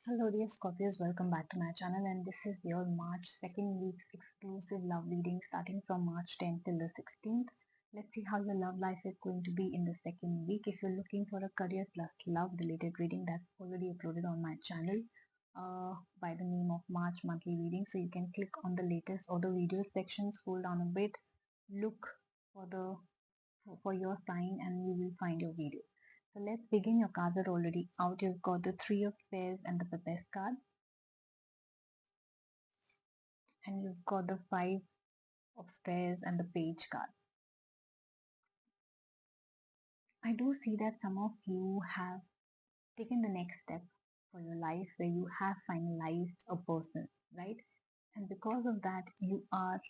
Hello dear Scorpios, welcome back to my channel, and this is your March 2nd week's exclusive love reading starting from March 10th till the 16th. Let's see how your love life is going to be in the second week. If you're looking for a career plus love related reading, that's already uploaded on my channel by the name of March monthly reading. So you can click on the latest or the video section, scroll down a bit, look for the for your sign and you will find your video. So let's begin. Your cards are already out. You've got the Three of Spades and the Purpose card, and you've got the Five of Spades and the Page card. I do see that some of you have taken the next step for your life where you have finalized a person, right? And because of that, you are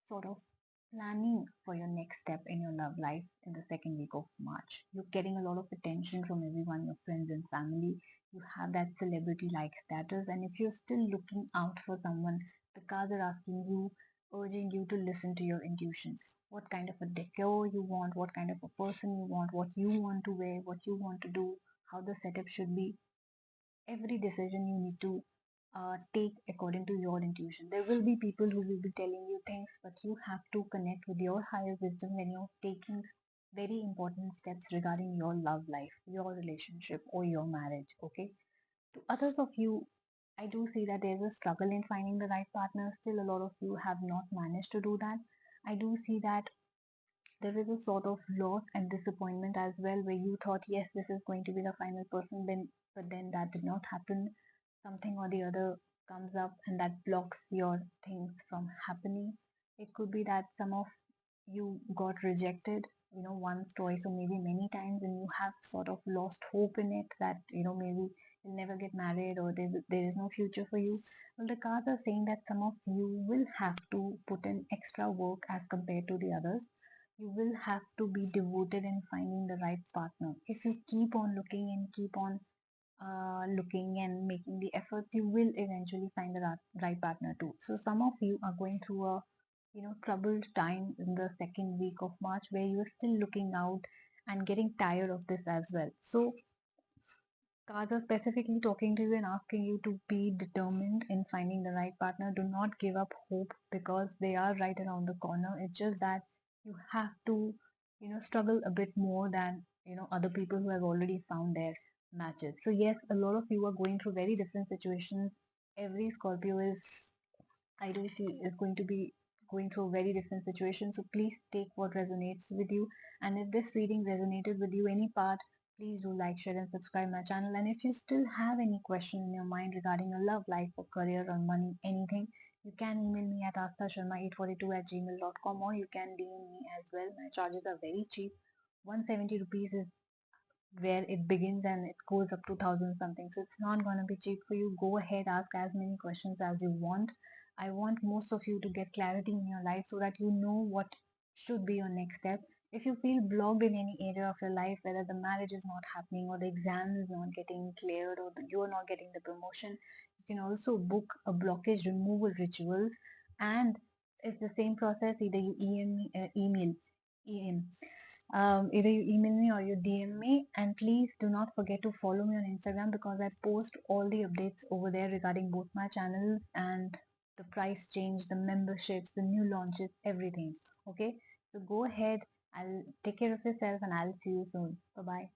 sort of planning for your next step in your love life in the second week of March. You're getting a lot of attention from everyone, your friends and family. You have that celebrity like status, and if you're still looking out for someone, the cards are asking you, urging you to listen to your intuition. What kind of a decor you want, what kind of a person you want, what you want to wear, what you want to do, how the setup should be. Every decision you need to take according to your intuition. There will be people who will be telling you things, but you have to connect with your higher wisdom when you're taking very important steps regarding your love life, your relationship, or your marriage. Okay. To others of you, I do see that there's a struggle in finding the right partner. Still, a lot of you have not managed to do that. I do see that there is a sort of loss and disappointment as well, where you thought, yes, this is going to be the final person, then but then that did not happen. Something or the other comes up and that blocks your things from happening. It could be that some of you got rejected, once, twice, or maybe many times, and you have sort of lost hope in it that maybe you'll never get married or there is no future for you. Well, the cards are saying that some of you will have to put in extra work as compared to the others. You will have to be devoted in finding the right partner. If you keep on looking and keep on looking and making the efforts, you will eventually find the right partner too. So some of you are going through a troubled time in the second week of March where you are still looking out and getting tired of this as well. So cards are specifically talking to you and asking you to be determined in finding the right partner. Do not give up hope because they are right around the corner. It's just that you have to, struggle a bit more than, other people who have already found their matches. So yes, a lot of you are going through very different situations. Every Scorpio is, I do see, is going to be going through very different situations. So please take what resonates with you. And if this reading resonated with you any part, please do like, share, and subscribe my channel. And if you still have any question in your mind regarding a love life or career or money, anything, you can email me at asthasharma842@gmail.com, or you can DM me as well. My charges are very cheap. 170 rupees is where it begins and it goes up to 1,000 something. So it's not going to be cheap for you. Go ahead, ask as many questions as you want. I want most of you to get clarity in your life so that you know what should be your next step. If you feel blocked in any area of your life, whether the marriage is not happening or the exam is not getting cleared or you are not getting the promotion, you can also book a blockage removal rituals, and it's the same process. Either you either you email me or you DM me, and please do not forget to follow me on Instagram because I post all the updates over there regarding both my channels and the price change, the memberships, the new launches, everything. Okay, so go ahead. I'll take care of yourself and I'll see you soon. Bye bye.